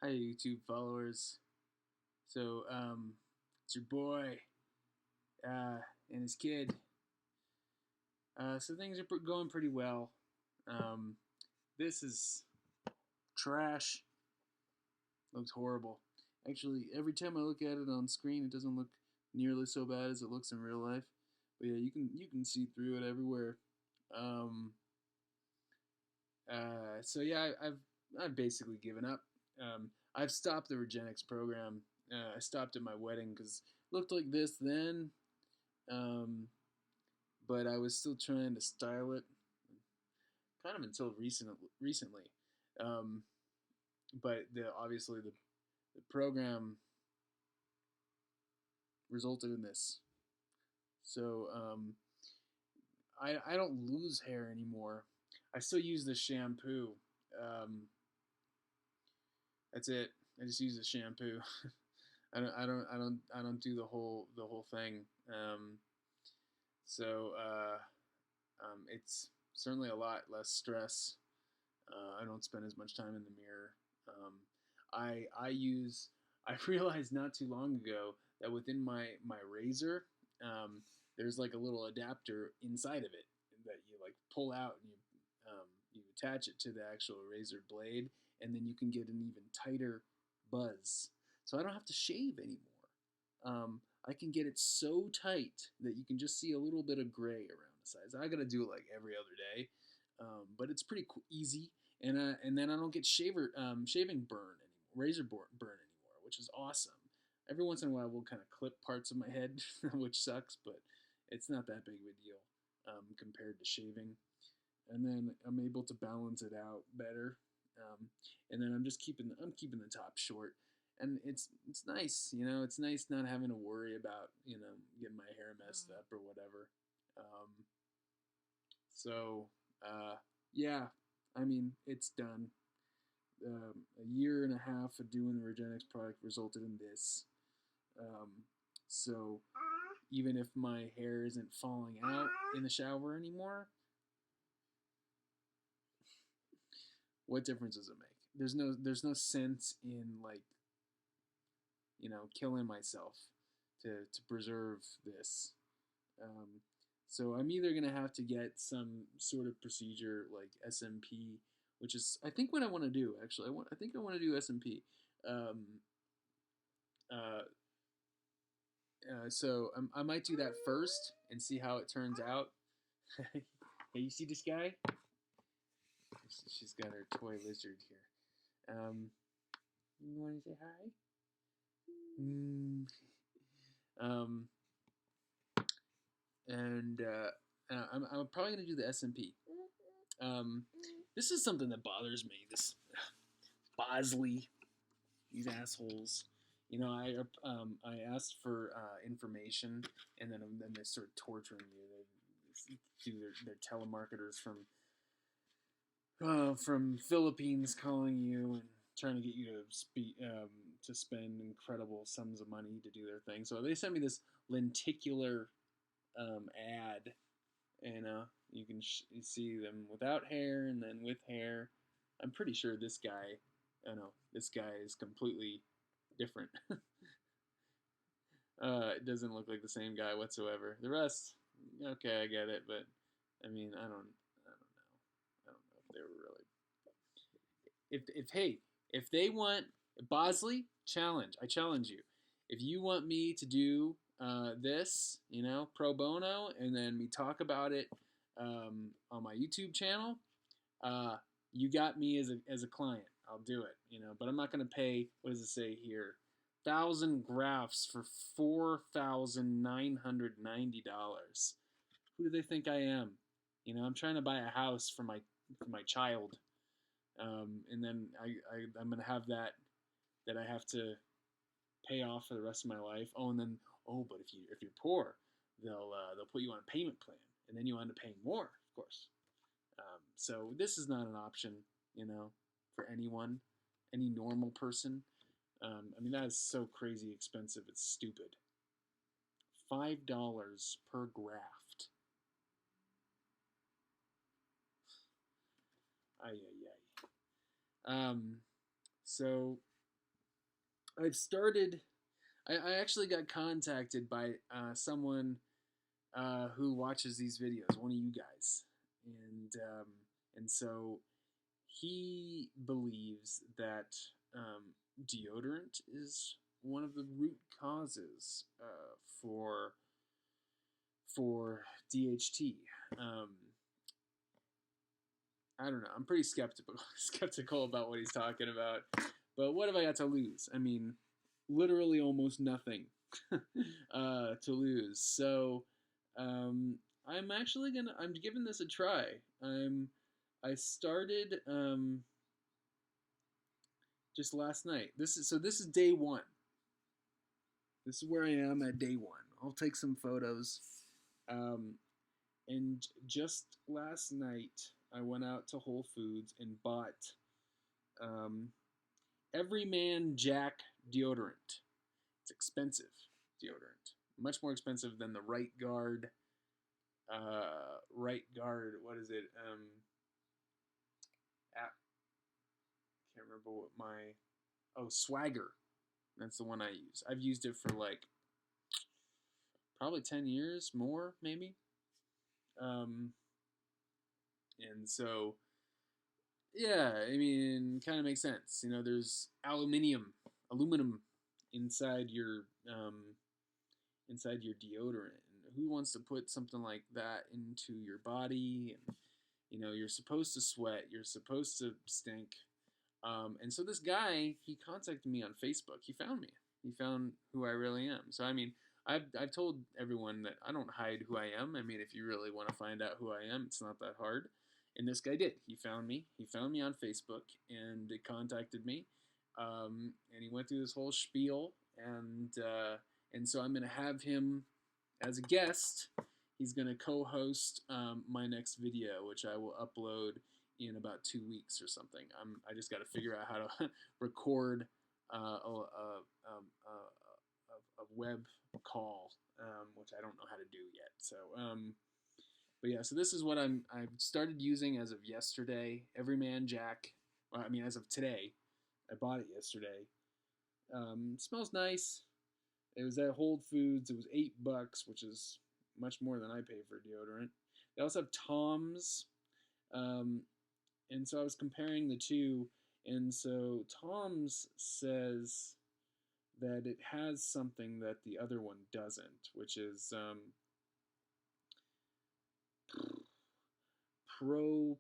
Hi, YouTube followers. It's your boy and his kid. So things are going pretty well. Um, this is trash. Looks horrible. Actually, every time I look at it on screen, it doesn't look nearly so bad as it looks in real life. But yeah, you can see through it everywhere. Um, so yeah, I've basically given up. I've stopped the REGENIX program. I stopped at my wedding because it looked like this then, um, but I was still trying to style it, kind of until recently. Um, but obviously the program resulted in this. So I don't lose hair anymore. I still use the shampoo. Um, that's it. I just use the shampoo. I don't do the whole thing. So it's certainly a lot less stress. I don't spend as much time in the mirror. Um, I use. I realized not too long ago that within my razor, um, there's like a little adapter inside of it that you like pull out and you attach it to the actual razor blade, and then you can get an even tighter buzz. So I don't have to shave anymore. I can get it so tight that you can just see a little bit of gray around the sides. I gotta do it like every other day, but it's pretty easy, and then I don't get shaving burn anymore, burn anymore, which is awesome. Every once in a while, we'll kind of clip parts of my head, which sucks, but it's not that big of a deal compared to shaving. And then I'm able to balance it out better. And then I'm keeping the top short, and it's nice, It's nice not having to worry about getting my hair messed up or whatever. Um, so yeah, I mean it's done. A year and a half of doing the REGENIX product resulted in this. Um, so even if my hair isn't falling out in the shower anymore, what difference does it make? There's no sense in like killing myself to preserve this. Um, so I'm either gonna have to get some sort of procedure like SMP, which is I think what I want to do actually. I think I want to do SMP. Um, uh, I might do that first and see how it turns out. Hey, you see this guy? She's got her toy lizard here. You want to say hi? Mm. Um, and I'm probably gonna do the SMP. Um, this is something that bothers me. This Bosley, these assholes. I asked for information, and then they start torturing you. They do their telemarketers from Philippines calling you and trying to get you to spend incredible sums of money to do their thing. So they sent me this lenticular ad, and you can see them without hair and then with hair. I'm pretty sure this guy, I know this guy is completely different. It doesn't look like the same guy whatsoever. The rest, okay, I get it, but I mean, I don't know if they were really. If hey, if they want Bosley, I challenge you. If you want me to do this, pro bono, and then me talk about it on my YouTube channel, uh, you got me as a client. I'll do it, but I'm not going to pay. What does it say here? 1,000 grafts for $4,990. Who do they think I am? I'm trying to buy a house for my child, and then I'm gonna have that I have to pay off for the rest of my life. Oh, and then but if you're poor, they'll put you on a payment plan, and then you end up paying more, of course. So this is not an option, for anyone, any normal person. I mean, that is so crazy expensive. It's stupid. $5 per graft. Ay ay ay. So I've started. I actually got contacted by someone who watches these videos, one of you guys, and so he believes that deodorant is one of the root causes for DHT. Um, I don't know. I'm pretty skeptical about what he's talking about. But what have I got to lose? I mean, literally almost nothing to lose. So I'm actually I'm giving this a try. I started just last night. This is day one. This is where I am at day one. I'll take some photos. Um, and just last night, I went out to Whole Foods and bought um, Everyman Jack deodorant. It's expensive deodorant, much more expensive than the Right Guard. Right Guard. What is it? App. Can't remember what my. Oh, Swagger. That's the one I use. I've used it for like probably 10 years, more maybe. Um, and so yeah, I mean, kind of makes sense. You know, there's aluminum um, inside your deodorant. And who wants to put something like that into your body? And you know, you're supposed to sweat, you're supposed to stink. And so this guy, he contacted me on Facebook. He found me. He found who I really am. So I mean, I've told everyone that I don't hide who I am. I mean, if you really want to find out who I am, it's not that hard. And this guy did. He found me. He found me on Facebook and he contacted me. And he went through this whole spiel. And so I'm going to have him as a guest. He's going to co-host my next video, which I will upload in about 2 weeks or something. I just got to figure out how to record a web call, which I don't know how to do yet. So, but yeah, so this is what I've started using as of yesterday. Everyman Jack. Well, I mean, as of today, I bought it yesterday. It smells nice. It was at Whole Foods. It was $8, which is much more than I pay for deodorant. They also have Tom's, and so I was comparing the two, and so Tom's says that it has something that the other one doesn't, which is propanediol.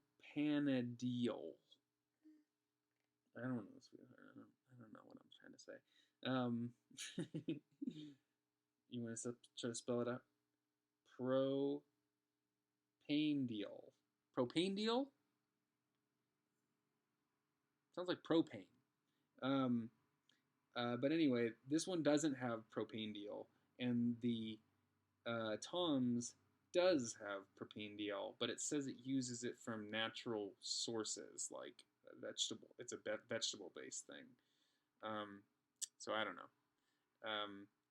I don't know, sweetheart. I don't know what I'm trying to say. You want to try to spell it out? Propanediol. Propanediol? Sounds like propane. But anyway, this one doesn't have propanediol, and the Tom's does have propanediol, but it says it uses it from natural sources, like vegetable. It's a vegetable-based thing. So I don't know.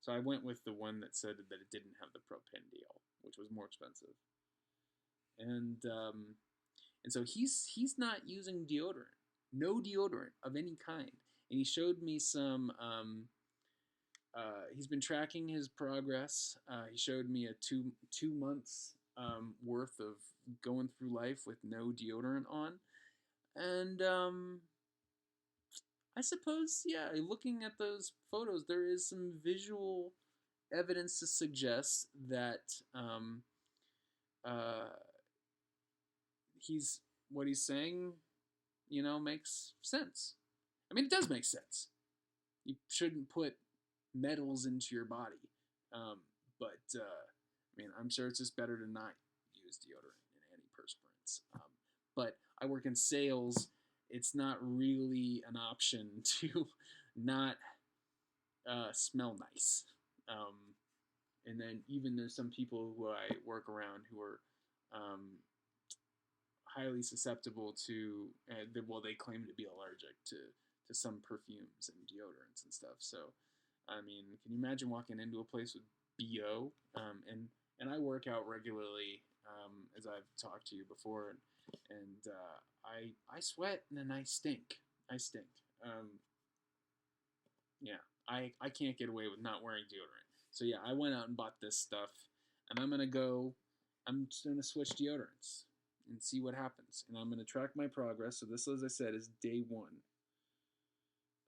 So I went with the one that said that it didn't have the propanediol, which was more expensive. And so he's not using deodorant, no deodorant of any kind. And he showed me some. He's been tracking his progress. He showed me a two months worth of going through life with no deodorant on, and I suppose, yeah, looking at those photos, there is some visual evidence to suggest that uh, what he's saying, you know, makes sense. I mean, it does make sense. You shouldn't put metals into your body, but I mean, I'm sure it's just better to not use deodorant and antiperspirants. But I work in sales. It's not really an option to not smell nice. And then even there's some people who I work around who are highly susceptible to, well, they claim to be allergic to some perfumes and deodorants and stuff. So, I mean, can you imagine walking into a place with BO? And I work out regularly, as I've talked to you before, and I sweat and then I stink. I stink. Yeah, I can't get away with not wearing deodorant. So yeah, I went out and bought this stuff, and I'm just gonna switch deodorants and see what happens, and I'm gonna track my progress. So this, as I said, is day one.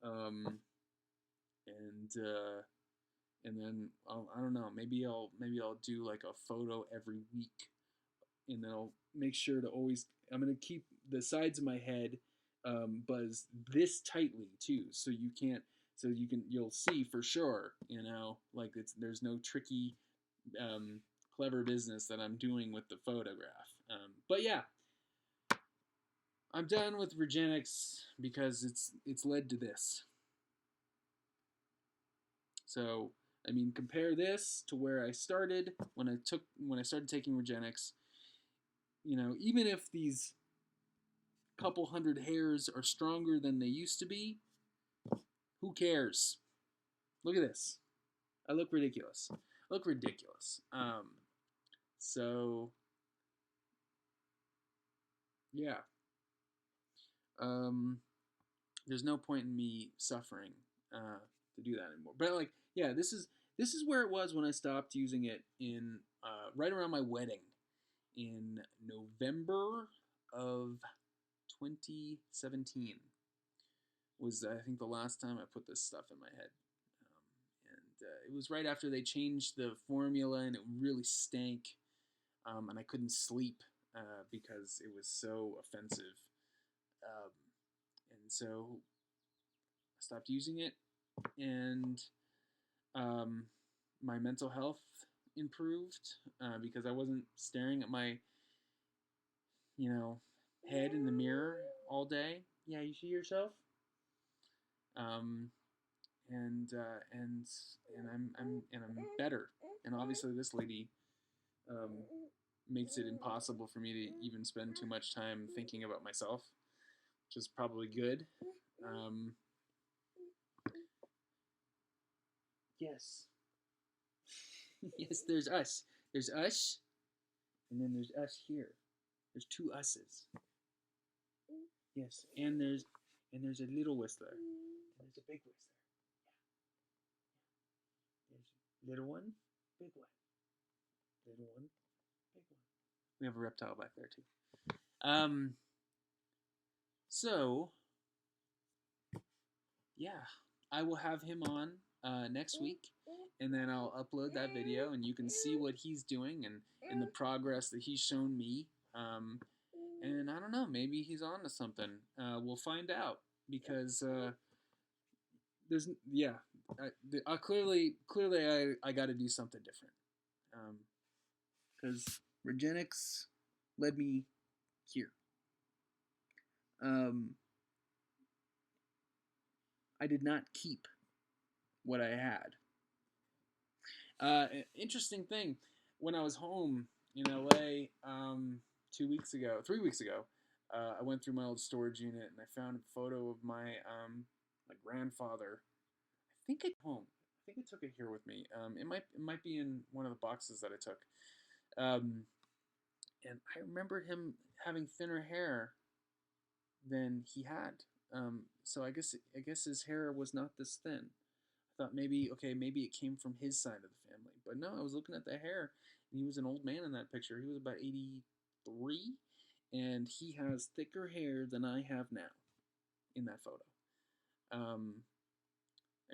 Um, and then I don't know. Maybe I'll do like a photo every week, and then I'll make sure to always. I'm gonna keep the sides of my head buzzed this tightly too, so you can't. So you'll see for sure. Like there's no tricky, um, clever business that I'm doing with the photograph. But yeah, I'm done with REGENIX because it's led to this. So I mean, compare this to where I started when I started taking REGENIX. Even if these couple hundred hairs are stronger than they used to be, who cares? Look at this. I look ridiculous. So yeah. There's no point in me suffering to do that anymore. But like, yeah, this is where it was when I stopped using it in right around my wedding in November of 2017 was, I think, the last time I put this stuff in my head. And it was right after they changed the formula, and it really stank, and I couldn't sleep because it was so offensive. Um, and so I stopped using it, and my mental health improved because I wasn't staring at my, head in the mirror all day. Yeah, you see yourself. Um, and I'm better. And obviously, this lady um, makes it impossible for me to even spend too much time thinking about myself, which is probably good. Yes. Yes, there's us. There's us, and then there's us here. There's two us's. Yes, and there's a little whistler, and there's a big whistler. There's little one, big one, little one, big one. We have a reptile back there too. So yeah, I will have him on next week, and then I'll upload that video, and you can see what he's doing and the progress that he's shown me. And I don't know, maybe he's on to something. We'll find out because there's yeah, clearly I got to do something different because REGENIX led me here. I did not keep what I had. Interesting thing, when I was home in LA 3 weeks ago, I went through my old storage unit and I found a photo of my grandfather. I think I took it here with me. It might be in one of the boxes that I took. And I remember him having thinner hair than he had. So I guess his hair was not this thin. I thought maybe it came from his side of the family, but no. I was looking at the hair, and he was an old man in that picture. He was about 83, and he has thicker hair than I have now in that photo. I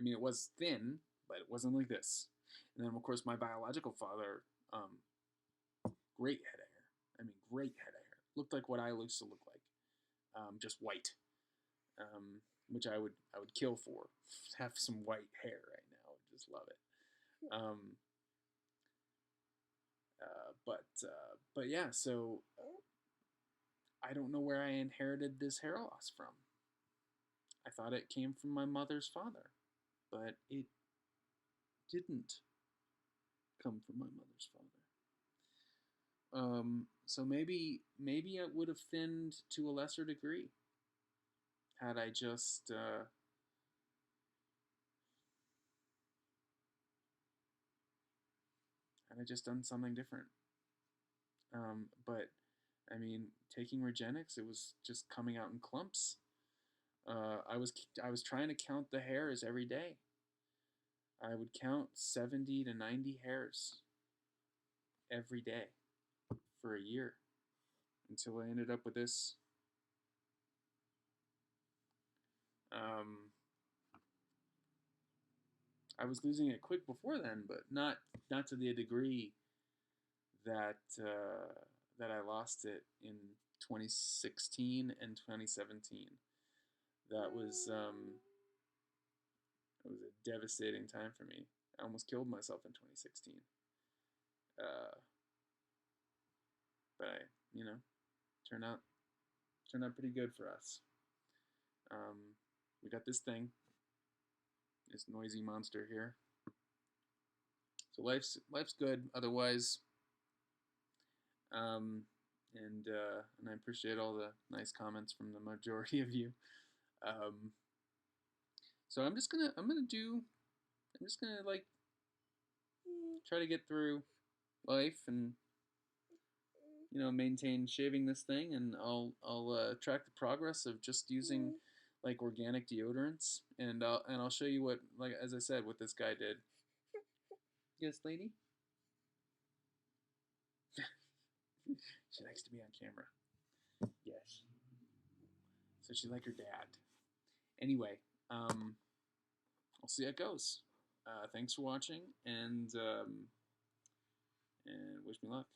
mean, it was thin, but it wasn't like this. And then, of course, my biological father, great head of hair. I mean, great head of hair. Looked like what I used to look like, just white, which I would kill for. Have some white hair right now. I would just love it. But yeah, so I don't know where I inherited this hair loss from. I thought it came from my mother's father, but it didn't come from my mother's father. So maybe I would have thinned to a lesser degree had I just done something different. But I mean, taking REGENIX, it was just coming out in clumps. I was trying to count the hairs every day, I would count 70 to 90 hairs every day for a year until I ended up with this. I was losing it quick before then, but not to the degree that that I lost it in 2016 and 2017. That was it was a devastating time for me. I almost killed myself in 2016. Uh, but turned out turned out pretty good for us. We got this thing, this noisy monster here. So life's good otherwise. And I appreciate all the nice comments from the majority of you. Um, so I'm just gonna like try to get through life and maintain shaving this thing, and I'll track the progress of just using like organic deodorants, and I'll show you what, like as I said, what this guy did. Yes, lady. She likes to be on camera. Yes. So she like her dad. Anyway, I'll see how it goes. Thanks for watching, and wish me luck.